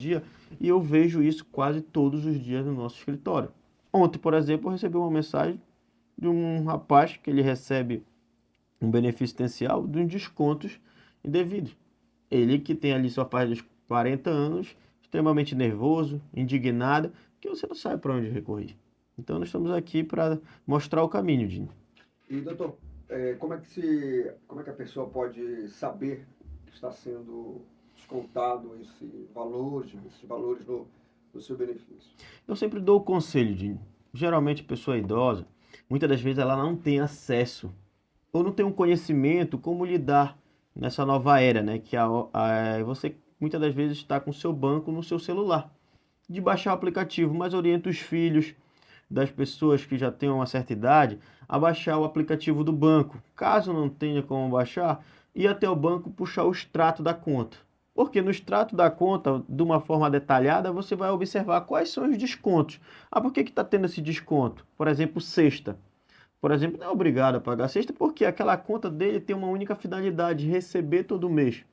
dia, e eu vejo isso quase todos os dias no nosso escritório. Ontem, por exemplo, eu recebi uma mensagem de um rapaz que ele recebe um benefício existencial de uns descontos indevidos. Ele que tem ali sua faixa dos 40 anos, extremamente nervoso, indignado, que você não sabe para onde recorrer. Então nós estamos aqui para mostrar o caminho, Dinho. E, doutor, como é que a pessoa pode saber que está sendo descontado esses valores no seu benefício? Eu sempre dou o conselho, Dinho. Geralmente pessoa idosa, muitas das vezes ela não tem acesso ou não tem um conhecimento como lidar nessa nova era, né? Que você muitas das vezes está com o seu banco no seu celular. De baixar o aplicativo, mas orienta os filhos das pessoas que já têm uma certa idade a baixar o aplicativo do banco. Caso não tenha como baixar, ir até o banco puxar o extrato da conta. Porque no extrato da conta, de uma forma detalhada, você vai observar quais são os descontos. Ah, por que está tendo esse desconto? Por exemplo, sexta. Por exemplo, não é obrigado a pagar sexta porque aquela conta dele tem uma única finalidade, receber todo mês.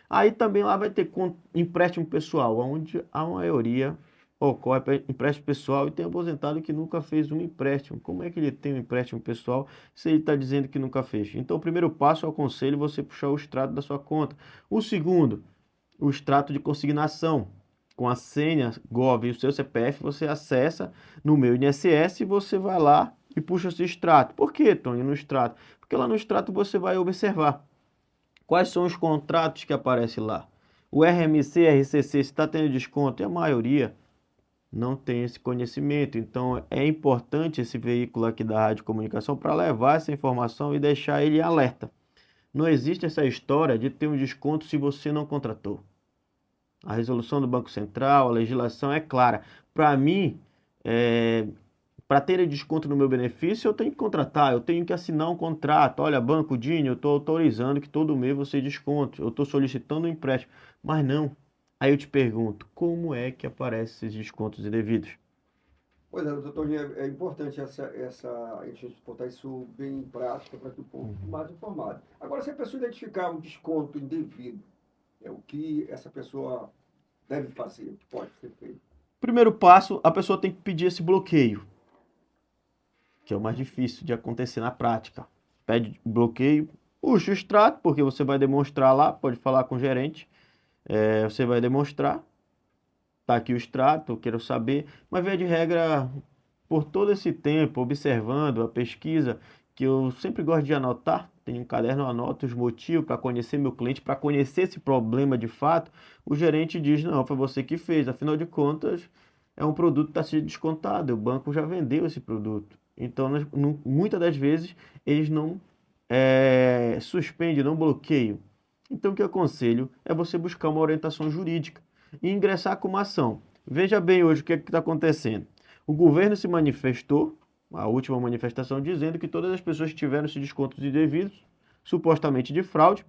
Aí também lá vai ter empréstimo pessoal, onde a maioria ocorre para empréstimo pessoal e tem aposentado que nunca fez um empréstimo. Como é que ele tem um empréstimo pessoal se ele está dizendo que nunca fez? Então, o primeiro passo, eu aconselho você puxar o extrato da sua conta. O segundo, o extrato de consignação. Com a senha Gov e o seu CPF, você acessa no meu INSS e você vai lá e puxa esse extrato. Por que, Tony, no extrato? Porque lá no extrato você vai observar quais são os contratos que aparecem lá. O RMC, RCC está tendo desconto e a maioria não tem esse conhecimento. Então é importante esse veículo aqui da Rádio Comunicação para levar essa informação e deixar ele em alerta. Não existe essa história de ter um desconto se você não contratou. A resolução do Banco Central, a legislação é clara. Para mim, para ter desconto no meu benefício, eu tenho que contratar, eu tenho que assinar um contrato. Olha, Banco Dinho, eu estou autorizando que todo mês você desconte, eu estou solicitando um empréstimo. Mas não. Aí eu te pergunto, como é que aparecem esses descontos indevidos? Pois é, doutor, é importante a gente botar isso bem em prática para que o povo fique mais informado. Agora, se a pessoa identificar um desconto indevido, é o que essa pessoa deve fazer, o que pode ser feito. Primeiro passo, a pessoa tem que pedir esse bloqueio, que é o mais difícil de acontecer na prática. Pede bloqueio, puxa o extrato, porque você vai demonstrar lá, pode falar com o gerente, você vai demonstrar, tá aqui o extrato, eu quero saber, mas via de regra, por todo esse tempo, observando a pesquisa, que eu sempre gosto de anotar, tenho um caderno, eu anoto os motivos para conhecer meu cliente, para conhecer esse problema de fato, o gerente diz, não, foi você que fez, afinal de contas, é um produto que está sendo descontado, o banco já vendeu esse produto. Então, muitas das vezes, eles não suspendem, não bloqueiam. Então, o que eu aconselho é você buscar uma orientação jurídica e ingressar com uma ação. Veja bem hoje o que está acontecendo. O governo se manifestou, a última manifestação, dizendo que todas as pessoas que tiveram esses descontos indevidos, supostamente de fraude,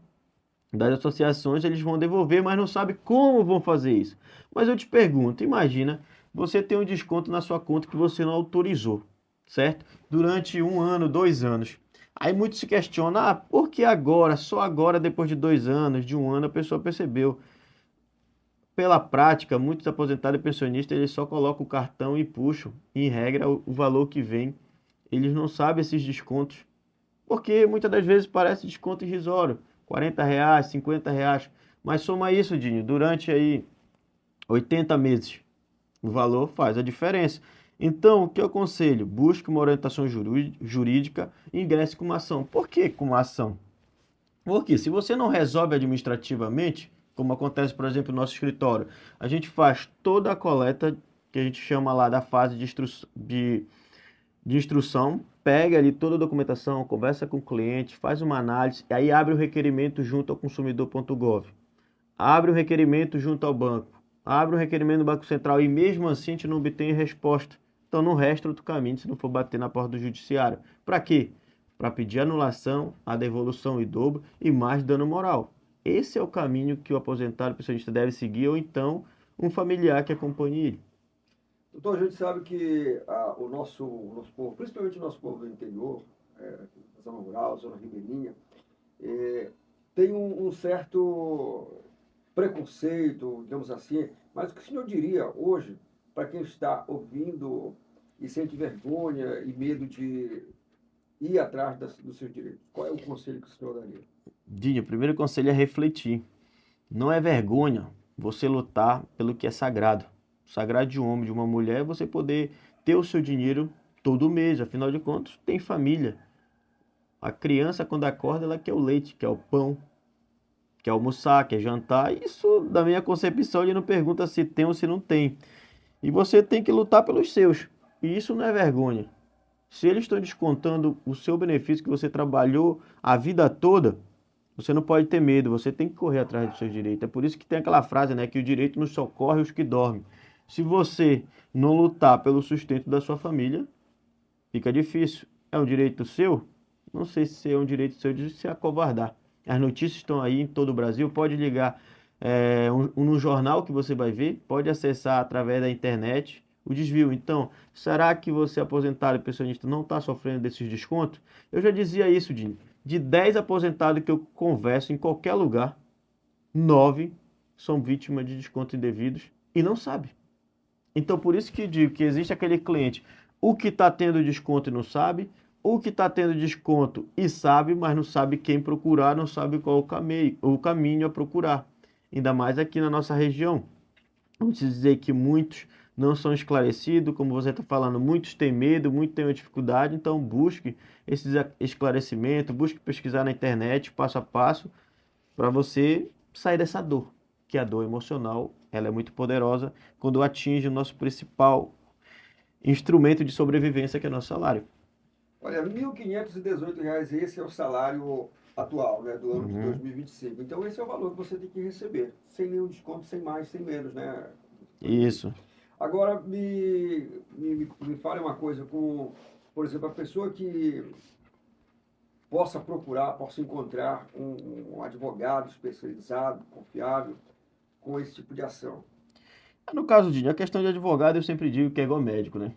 das associações, eles vão devolver, mas não sabe como vão fazer isso. Mas eu te pergunto, imagina, você tem um desconto na sua conta que você não autorizou, certo? Durante um ano, 2 anos. Aí muitos se questionam, ah, por que agora, só agora, depois de 2 anos, de um ano, a pessoa percebeu? Pela prática, muitos aposentados e pensionistas eles só colocam o cartão e puxam, em regra, o valor que vem. Eles não sabem esses descontos, porque muitas das vezes parece desconto irrisório, R$ 40, R$ 50. Mas soma isso, Dinho, durante aí 80 meses, o valor faz a diferença. Então, o que eu aconselho? Busque uma orientação jurídica e ingresse com uma ação. Por que com uma ação? Porque se você não resolve administrativamente, como acontece, por exemplo, no nosso escritório, a gente faz toda a coleta que a gente chama lá da fase de instrução, pega ali toda a documentação, conversa com o cliente, faz uma análise, e aí abre o requerimento junto ao consumidor.gov. Abre o requerimento junto ao banco. Abre o requerimento no Banco Central e mesmo assim a gente não obtém resposta. Então não resta outro caminho se não for bater na porta do judiciário. Para quê? Para pedir anulação, a devolução em dobro e mais dano moral. Esse é o caminho que o aposentado pensionista deve seguir ou então um familiar que acompanhe ele. Doutor, a gente sabe que o nosso povo, principalmente o nosso povo do interior, zona rural, zona ribeirinha, é, tem um certo preconceito, digamos assim, mas o que o senhor diria hoje para quem está ouvindo e sente vergonha e medo de ir atrás dos seus direitos? Qual é o conselho que o senhor daria? Dinho, o primeiro conselho é refletir. Não é vergonha você lutar pelo que é sagrado. O sagrado de um homem, de uma mulher, é você poder ter o seu dinheiro todo mês. Afinal de contas, tem família. A criança, quando acorda, ela quer o leite, quer o pão, quer almoçar, quer jantar. Isso, da minha concepção, ele não pergunta se tem ou se não tem. E você tem que lutar pelos seus. E isso não é vergonha. Se eles estão descontando o seu benefício que você trabalhou a vida toda, você não pode ter medo, você tem que correr atrás dos seus direitos. É por isso que tem aquela frase, né, que o direito nos socorre os que dormem. Se você não lutar pelo sustento da sua família, fica difícil. É um direito seu? Não sei se é um direito seu de se acovardar. As notícias estão aí em todo o Brasil, pode ligar no jornal que você vai ver, pode acessar através da internet o desvio. Então, será que você aposentado e pensionista não está sofrendo desses descontos? Eu já dizia isso, Dinho. De 10 aposentados que eu converso em qualquer lugar, 9 são vítimas de descontos indevidos e não sabe. Então, por isso que digo que existe aquele cliente, o que está tendo desconto e não sabe, o que está tendo desconto e sabe, mas não sabe quem procurar, não sabe qual o caminho a procurar. Ainda mais aqui na nossa região. Vamos dizer que muitos não são esclarecidos, como você está falando, muitos têm medo, muitos têm uma dificuldade, então busque esse esclarecimento, busque pesquisar na internet, passo a passo, para você sair dessa dor, que a dor emocional, ela é muito poderosa quando atinge o nosso principal instrumento de sobrevivência, que é o nosso salário. Olha, R$ 1.518, esse é o salário atual, né, do ano de Uhum. 2025. Então, esse é o valor que você tem que receber, sem nenhum desconto, sem mais, sem menos, né? Isso. Agora, me fale uma coisa, por exemplo, a pessoa que possa procurar, possa encontrar um advogado especializado, confiável, com esse tipo de ação. No caso de a questão de advogado, eu sempre digo que é igual médico, né?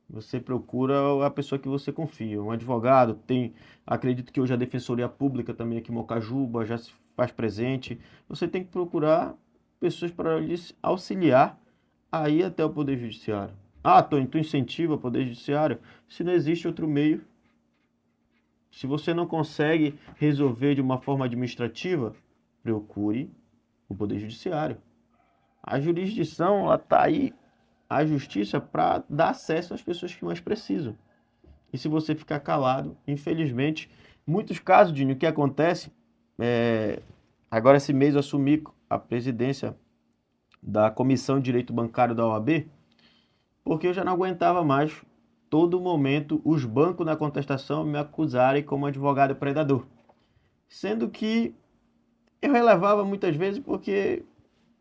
Você procura a pessoa que você confia. Um advogado tem, acredito que hoje a Defensoria Pública também aqui em Mocajuba já se faz presente. Você tem que procurar pessoas para lhes auxiliar a ir até o Poder Judiciário. Ah, Tony, tu incentiva o Poder Judiciário? Se não existe outro meio, se você não consegue resolver de uma forma administrativa, procure o Poder Judiciário. A jurisdição, ela está aí, a justiça, para dar acesso às pessoas que mais precisam. E se você ficar calado, infelizmente, muitos casos, Dinho, o que acontece, é, agora esse mês eu assumi a presidência da Comissão de Direito Bancário da OAB, porque eu já não aguentava mais, todo momento, os bancos na contestação me acusarem como advogado predador. Sendo que eu relevava muitas vezes porque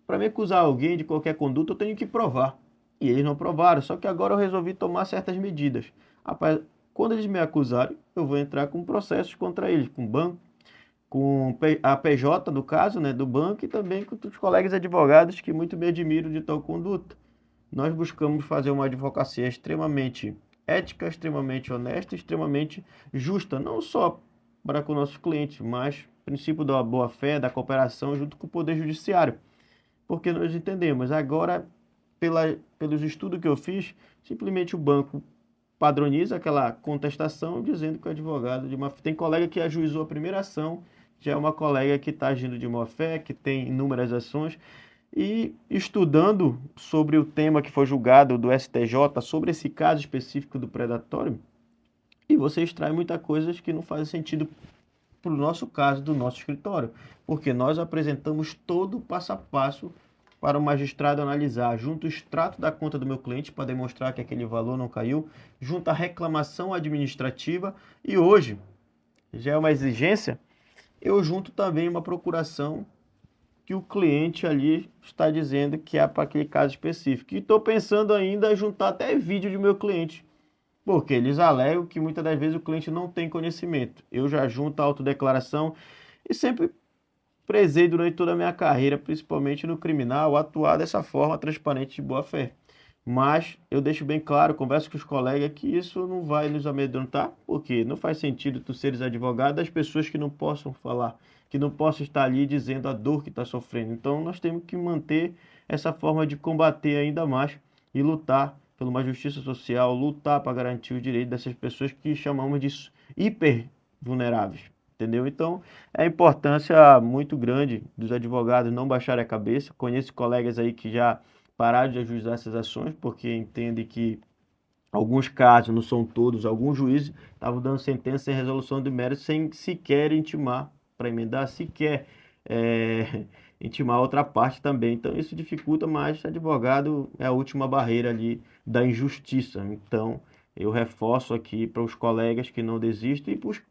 para me acusar alguém de qualquer conduta eu tenho que provar. E eles não provaram, só que agora eu resolvi tomar certas medidas. Rapaz, quando eles me acusarem, eu vou entrar com processos contra eles, com o banco, com a PJ do caso, né, do banco e também com os colegas advogados que muito me admiram de tal conduta. Nós buscamos fazer uma advocacia extremamente ética, extremamente honesta, extremamente justa, não só para com nossos clientes, mas princípio da boa-fé, da cooperação junto com o Poder Judiciário. Porque nós entendemos, agora, pelos estudos que eu fiz, simplesmente o banco padroniza aquela contestação dizendo que o advogado de má fé. Tem colega que ajuizou a primeira ação, já é uma colega que está agindo de má fé, que tem inúmeras ações. E estudando sobre o tema que foi julgado do STJ, sobre esse caso específico do predatório, e você extrai muitas coisas que não fazem sentido para o nosso caso, do nosso escritório, porque nós apresentamos todo o passo a passo para o magistrado analisar, junto o extrato da conta do meu cliente para demonstrar que aquele valor não caiu, junto a reclamação administrativa e hoje, já é uma exigência, eu junto também uma procuração que o cliente ali está dizendo que é para aquele caso específico. E estou pensando ainda em juntar até vídeo do meu cliente, porque eles alegam que muitas das vezes o cliente não tem conhecimento. Eu já junto a autodeclaração e sempre prezei durante toda a minha carreira, principalmente no criminal, atuar dessa forma transparente de boa fé. Mas eu deixo bem claro, converso com os colegas, que isso não vai nos amedrontar, porque não faz sentido tu seres advogado das pessoas que não possam falar, que não possam estar ali dizendo a dor que está sofrendo. Então nós temos que manter essa forma de combater ainda mais e lutar por uma justiça social, lutar para garantir os direitos dessas pessoas que chamamos de hiper vulneráveis. Entendeu? Então, é a importância muito grande dos advogados não baixarem a cabeça. Conheço colegas aí que já pararam de ajuizar essas ações, porque entendem que alguns casos, não são todos, alguns juízes estavam dando sentença sem resolução de mérito, sem sequer intimar para emendar, sequer é, intimar outra parte também. Então isso dificulta, mas advogado é a última barreira ali da injustiça. Então eu reforço aqui para os colegas que não desistem e para os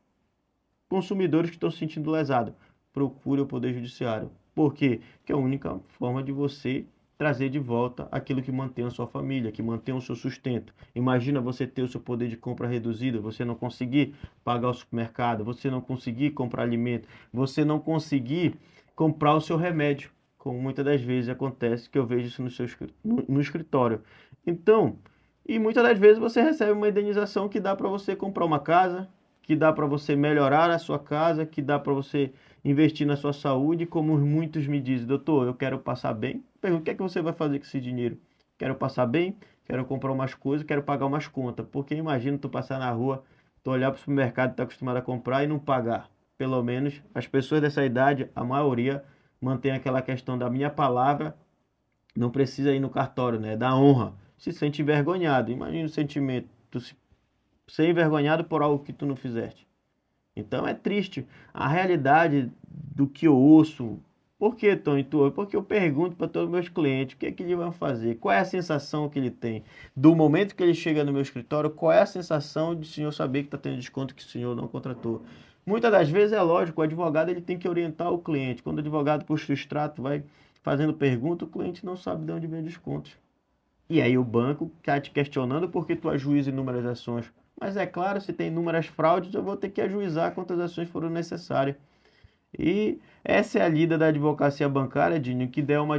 consumidores que estão se sentindo lesados. Procure o Poder Judiciário. Por quê? Porque é a única forma de você trazer de volta aquilo que mantém a sua família, que mantém o seu sustento. Imagina você ter o seu poder de compra reduzido, você não conseguir pagar o supermercado, você não conseguir comprar alimento, você não conseguir comprar o seu remédio, como muitas das vezes acontece, que eu vejo isso no escritório. Então, e muitas das vezes você recebe uma indenização que dá para você comprar uma casa, que dá para você melhorar a sua casa, que dá para você investir na sua saúde, como muitos me dizem, doutor, eu quero passar bem. Pergunto, o que é que você vai fazer com esse dinheiro? Quero passar bem, quero comprar umas coisas, quero pagar umas contas. Porque imagina tu passar na rua, tu olhar para o supermercado, tá acostumado a comprar e não pagar. Pelo menos as pessoas dessa idade, a maioria mantém aquela questão da minha palavra, não precisa ir no cartório, né? Da honra. Se sente envergonhado. Imagina o sentimento, tu se ser envergonhado por algo que tu não fizeste. Então é triste. A realidade do que eu ouço. Por que, Tony? Porque eu pergunto para todos os meus clientes o que é que eles vão fazer, qual é a sensação que ele tem. Do momento que ele chega no meu escritório, qual é a sensação de o senhor saber que está tendo desconto que o senhor não contratou. Muitas das vezes é lógico, o advogado ele tem que orientar o cliente. Quando o advogado puxa o extrato, vai fazendo pergunta, o cliente não sabe de onde vem o desconto. E aí o banco está te questionando porque tu ajuiza inúmeras ações. Mas é claro, se tem inúmeras fraudes, eu vou ter que ajuizar quantas ações foram necessárias. E essa é a lida da advocacia bancária, Dinho, que é uma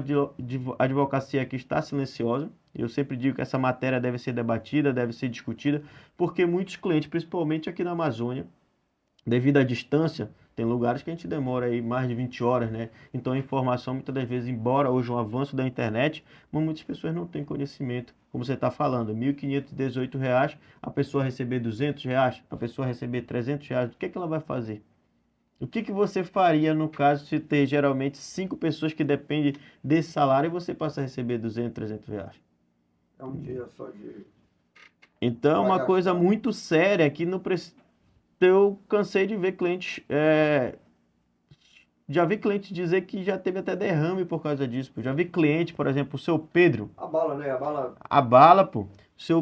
advocacia que está silenciosa. Eu sempre digo que essa matéria deve ser debatida, deve ser discutida, porque muitos clientes, principalmente aqui na Amazônia, devido à distância, tem lugares que a gente demora aí mais de 20 horas, né? Então a informação, muitas das vezes, embora hoje um avanço da internet, mas muitas pessoas não têm conhecimento. Como você está falando, R$ 1.518, a pessoa receber R$ 200, a pessoa receber R$ 300, o que é que ela vai fazer? O que que você faria no caso se ter geralmente 5 pessoas que dependem desse salário e você passa a receber 200, R$ 300? É um dia só de Então é para uma coisa gastar. muito séria que não precisa. Eu cansei de ver clientes já vi cliente dizer que já teve até derrame por causa disso, pô. Já vi cliente, por exemplo, o seu Pedro, A bala, né? A bala. a bala, pô.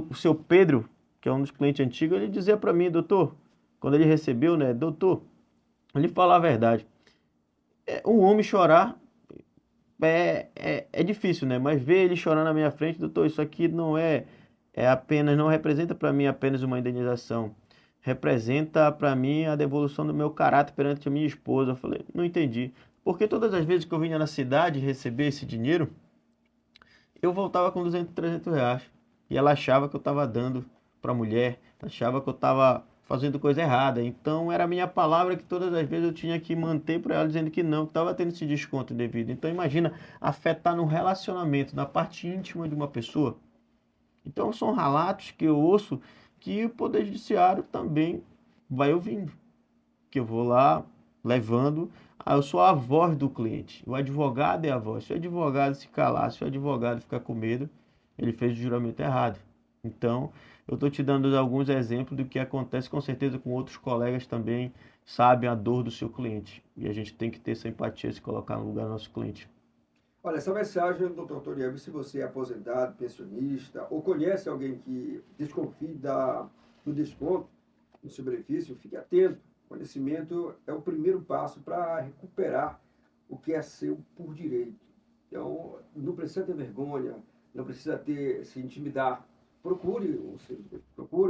O seu Pedro, que é um dos clientes antigos, ele dizia pra mim, doutor, quando ele recebeu, né, doutor, ele fala a verdade. Um homem chorar é difícil, né? Mas ver ele chorar na minha frente, doutor, isso aqui não é apenas, não representa para mim apenas uma indenização. Representa para mim a devolução do meu caráter perante a minha esposa. Eu falei, não entendi. Porque todas as vezes que eu vinha na cidade receber esse dinheiro, eu voltava com 200, R$ 300. E ela achava que eu estava dando para a mulher, achava que eu estava fazendo coisa errada. Então era a minha palavra que todas as vezes eu tinha que manter para ela, dizendo que não, que estava tendo esse desconto devido. Então imagina afetar no relacionamento, na parte íntima de uma pessoa. Então são relatos que eu ouço que o Poder Judiciário também vai ouvindo, que eu vou lá levando, eu sou a voz do cliente. O advogado é a voz. Se o advogado se calar, se o advogado ficar com medo, ele fez o juramento errado. Então, eu estou te dando alguns exemplos do que acontece com certeza com outros colegas também sabem a dor do seu cliente. E a gente tem que ter essa empatia, se colocar no lugar do nosso cliente. Olha, essa mensagem, doutor Toriel, se você é aposentado, pensionista, ou conhece alguém que desconfie do desconto no seu benefício, fique atento. Conhecimento é o primeiro passo para recuperar o que é seu por direito. Então, não precisa ter vergonha, não precisa se intimidar. Procure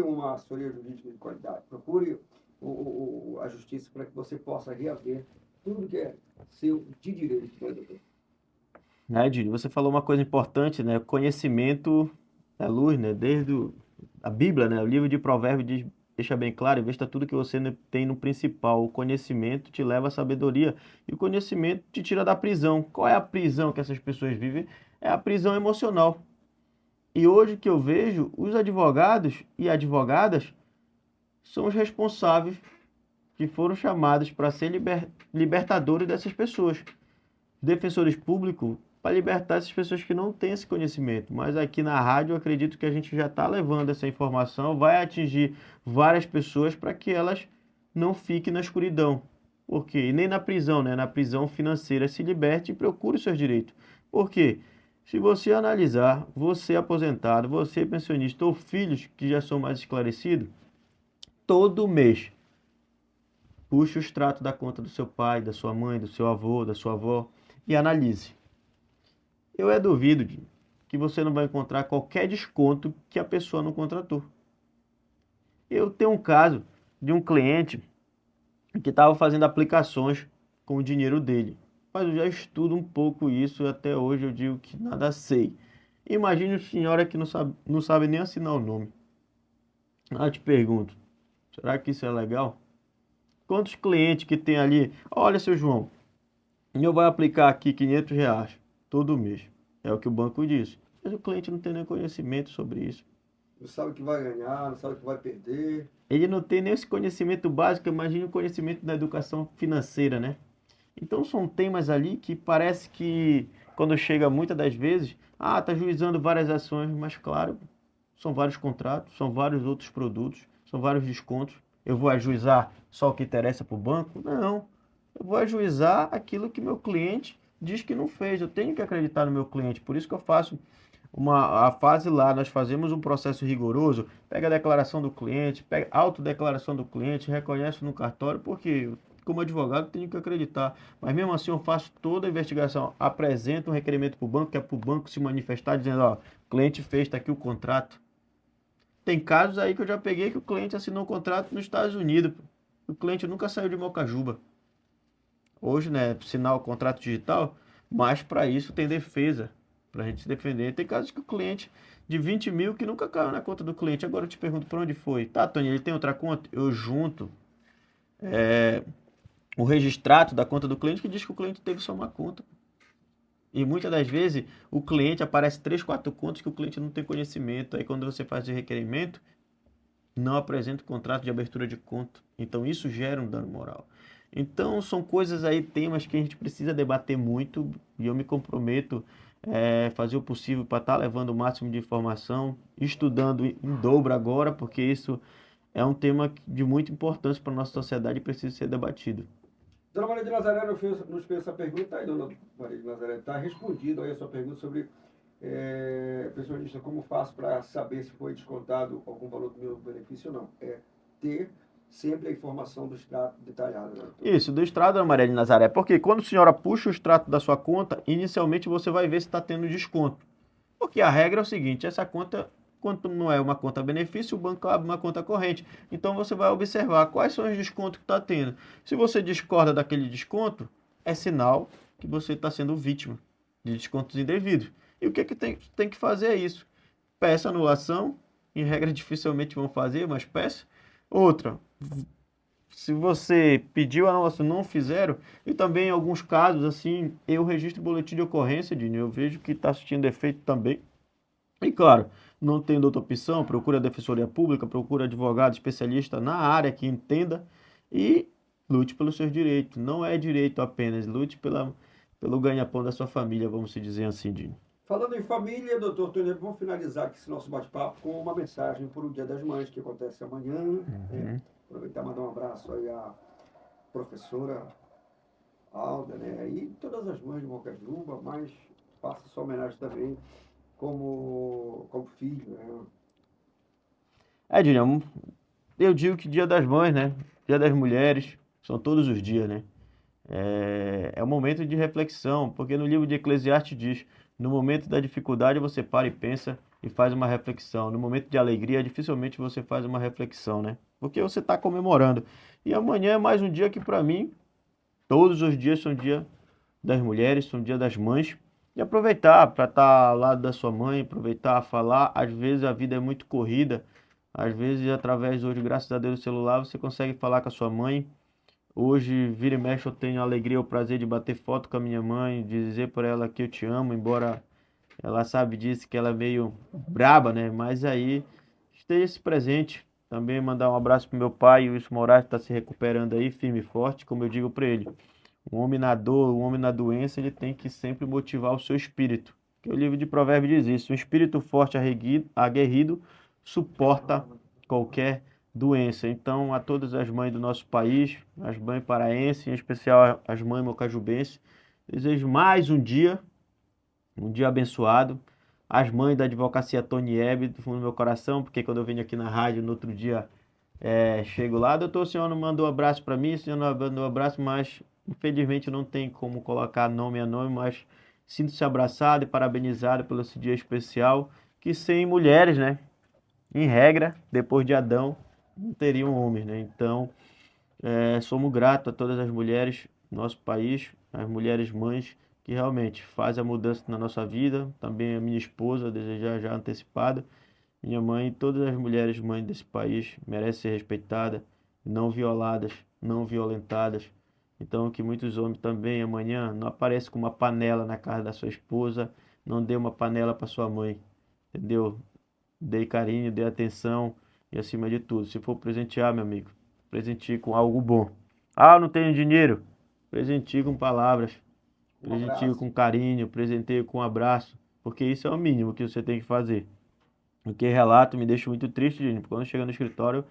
uma assessoria jurídica de qualidade, procure a justiça para que você possa reaver tudo que é seu de direito, né, doutor? Né, Dini? Você falou uma coisa importante, né? Conhecimento é luz, né? A Bíblia, né? O livro de Provérbios deixa bem claro, investa tudo que você tem no principal. O conhecimento te leva à sabedoria e o conhecimento te tira da prisão. Qual é a prisão que essas pessoas vivem? É a prisão emocional. E hoje que eu vejo, os advogados e advogadas são os responsáveis que foram chamados para ser libertadores dessas pessoas. Defensores públicos para libertar essas pessoas que não têm esse conhecimento. Mas aqui na rádio eu acredito que a gente já está levando essa informação, vai atingir várias pessoas para que elas não fiquem na escuridão. Porque e nem na prisão, né? Na prisão financeira se liberte e procure os seus direitos. Por quê? Se você analisar, você aposentado, você pensionista ou filhos que já são mais esclarecidos, todo mês puxe o extrato da conta do seu pai, da sua mãe, do seu avô, da sua avó e analise. Eu duvido que você não vai encontrar qualquer desconto que a pessoa não contratou. Eu tenho um caso de um cliente que estava fazendo aplicações com o dinheiro dele. Mas eu já estudo um pouco isso e até hoje eu digo que nada sei. Imagine uma senhora que não sabe nem assinar o nome. Eu te pergunto, será que isso é legal? Quantos clientes que tem ali? Olha, seu João, eu vou aplicar aqui R$ 500 todo mês. É o que o banco diz. Mas o cliente não tem nem conhecimento sobre isso. Não sabe o que vai ganhar, não sabe o que vai perder. Ele não tem nem esse conhecimento básico, imagine o conhecimento da educação financeira, né? Então são temas ali que parece que quando chega muitas das vezes, tá juizando várias ações, mas claro, são vários contratos, são vários outros produtos, são vários descontos. Eu vou ajuizar só o que interessa para o banco? Não. Eu vou ajuizar aquilo que meu cliente diz que não fez. Eu tenho que acreditar no meu cliente. Por isso que eu faço a fase lá, nós fazemos um processo rigoroso, pega a declaração do cliente, pega a autodeclaração do cliente, reconhece no cartório, porque como advogado tenho que acreditar. Mas mesmo assim eu faço toda a investigação, apresento um requerimento para o banco, que é para o banco se manifestar dizendo, ó, o cliente fez, está aqui o contrato. Tem casos aí que eu já peguei que o cliente assinou o contrato nos Estados Unidos. O cliente nunca saiu de Mocajuba. Hoje, né, sinal contrato digital, mas para isso tem defesa, para a gente se defender. Tem casos que o cliente de 20 mil que nunca caiu na conta do cliente. Agora eu te pergunto para onde foi. Tá, Tony, ele tem outra conta? Eu junto o registrado da conta do cliente que diz que o cliente teve só uma conta. E muitas das vezes o cliente aparece 3, 4 contas que o cliente não tem conhecimento. Aí quando você faz o requerimento, não apresenta o contrato de abertura de conta. Então isso gera um dano moral. Então são coisas aí, temas que a gente precisa debater muito e eu me comprometo fazer o possível para estar levando o máximo de informação, estudando em dobro agora, porque isso é um tema de muita importância para a nossa sociedade e precisa ser debatido. Dona Maria de Nazaré nos fez essa pergunta aí, dona Maria de Nazaré. Está respondido aí a sua pergunta sobre pensionista, como faço para saber se foi descontado algum valor do meu benefício ou não. É ter sempre a informação do extrato detalhado. Né? Isso, do extrato, Dona Maria de Nazaré, porque quando a senhora puxa o extrato da sua conta, inicialmente você vai ver se está tendo desconto. Porque a regra é o seguinte, essa conta, quando não é uma conta benefício, o banco abre uma conta corrente. Então você vai observar quais são os descontos que está tendo. Se você discorda daquele desconto, é sinal que você está sendo vítima de descontos indevidos. E o que tem que fazer é isso. Peça anulação, em regra dificilmente vão fazer, mas peça. Outra, se você pediu a anulação e não fizeram, e também em alguns casos, assim, eu registro boletim de ocorrência, Dini, eu vejo que está assistindo defeito também. E claro, não tendo outra opção, procura a Defensoria Pública, procura advogado especialista na área que entenda e lute pelos seus direitos. Não é direito apenas, lute pelo ganha-pão da sua família, vamos se dizer assim, Dini. Falando em família, doutor Tony, vamos finalizar aqui esse nosso bate-papo com uma mensagem para o Dia das Mães, que acontece amanhã. Aproveitar e mandar um abraço aí à professora Alda, né? E todas as mães de Mocajuba, mas faça sua homenagem também como filho, né? Dini, eu digo que Dia das Mães, né? Dia das Mulheres, são todos os dias, né? É um momento de reflexão, porque no livro de Eclesiastes diz, no momento da dificuldade você para e pensa e faz uma reflexão. No momento de alegria, dificilmente você faz uma reflexão, né? Porque você está comemorando. E amanhã é mais um dia que para mim, todos os dias são dia das mulheres, são dia das mães. E aproveitar para estar ao lado da sua mãe, aproveitar a falar. Às vezes a vida é muito corrida, às vezes através hoje, graças a Deus, do celular, você consegue falar com a sua mãe. Hoje, vira e mexe, eu tenho a alegria, o prazer de bater foto com a minha mãe, de dizer para ela que eu te amo, embora ela sabe disso, que ela é meio braba, né? Mas aí, esteja esse presente. Também mandar um abraço pro meu pai, o Wilson Moraes, está se recuperando aí, firme e forte, como eu digo para ele. Um homem na dor, um homem na doença, ele tem que sempre motivar o seu espírito. Que o livro de Provérbios diz isso: um espírito forte aguerrido suporta qualquer doença. Então, a todas as mães do nosso país, as mães paraenses, em especial as mães mocajubenses, desejo mais um dia abençoado. As mães da advocacia Tony Hebe, do fundo do meu coração, porque quando eu venho aqui na rádio, no outro dia, chego lá, doutor, o senhor não mandou abraço para mim, o senhor não mandou abraço, mas infelizmente não tem como colocar nome a nome, mas sinto-se abraçado e parabenizado pelo esse dia especial, que sem mulheres, né, em regra, depois de Adão, não teriam homens, né? Então, somos gratos a todas as mulheres do nosso país, as mulheres mães que realmente fazem a mudança na nossa vida, também a minha esposa, desejar já antecipada, minha mãe, todas as mulheres mães desse país merecem ser respeitadas, não violadas, não violentadas. Então, que muitos homens também amanhã não apareçam com uma panela na casa da sua esposa, não dê uma panela para sua mãe, entendeu? Dê carinho, dê atenção e acima de tudo, se for presentear, meu amigo, presenteie com algo bom. Ah, eu não tenho dinheiro. Presenteie com palavras, Um presenteie abraço. com carinho, presenteie com um abraço, porque isso é o mínimo que você tem que fazer. O que relato me deixa muito triste, gente, porque quando chega no escritório,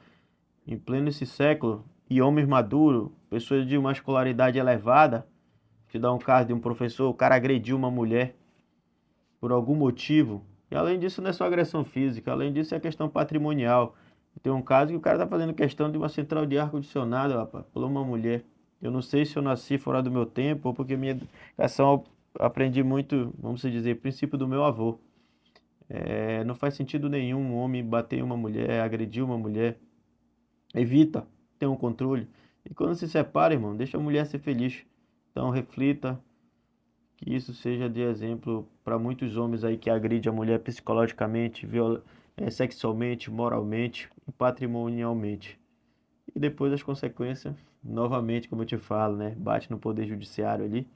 em pleno esse século, e homens maduros, pessoas de uma escolaridade elevada, te dá um caso de um professor, o cara agrediu uma mulher por algum motivo, e além disso não é só agressão física, além disso é questão patrimonial. Tem um caso que o cara tá fazendo questão de uma central de ar-condicionado, rapaz, por uma mulher. Eu não sei se eu nasci fora do meu tempo, ou porque minha educação eu aprendi muito, vamos dizer, princípio do meu avô. Não faz sentido nenhum um homem bater em uma mulher, agredir uma mulher. Evita, tenha um controle. E quando se separa, irmão, deixa a mulher ser feliz. Então reflita que isso seja de exemplo para muitos homens aí que agridem a mulher psicologicamente, sexualmente, moralmente e patrimonialmente. E depois as consequências, novamente, como eu te falo, né? Bate no poder judiciário ali.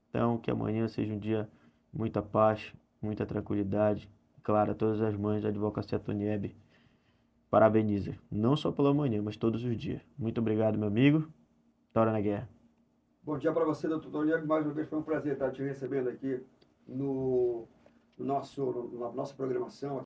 Então, que amanhã seja um dia de muita paz, muita tranquilidade. Claro, a todas as mães da Advocacia Tonieb, parabeniza. Não só pela manhã, mas todos os dias. Muito obrigado, meu amigo. Tora na guerra. Bom dia para você, doutor Toniel. Mais uma vez foi um prazer estar te recebendo aqui no, na nossa programação.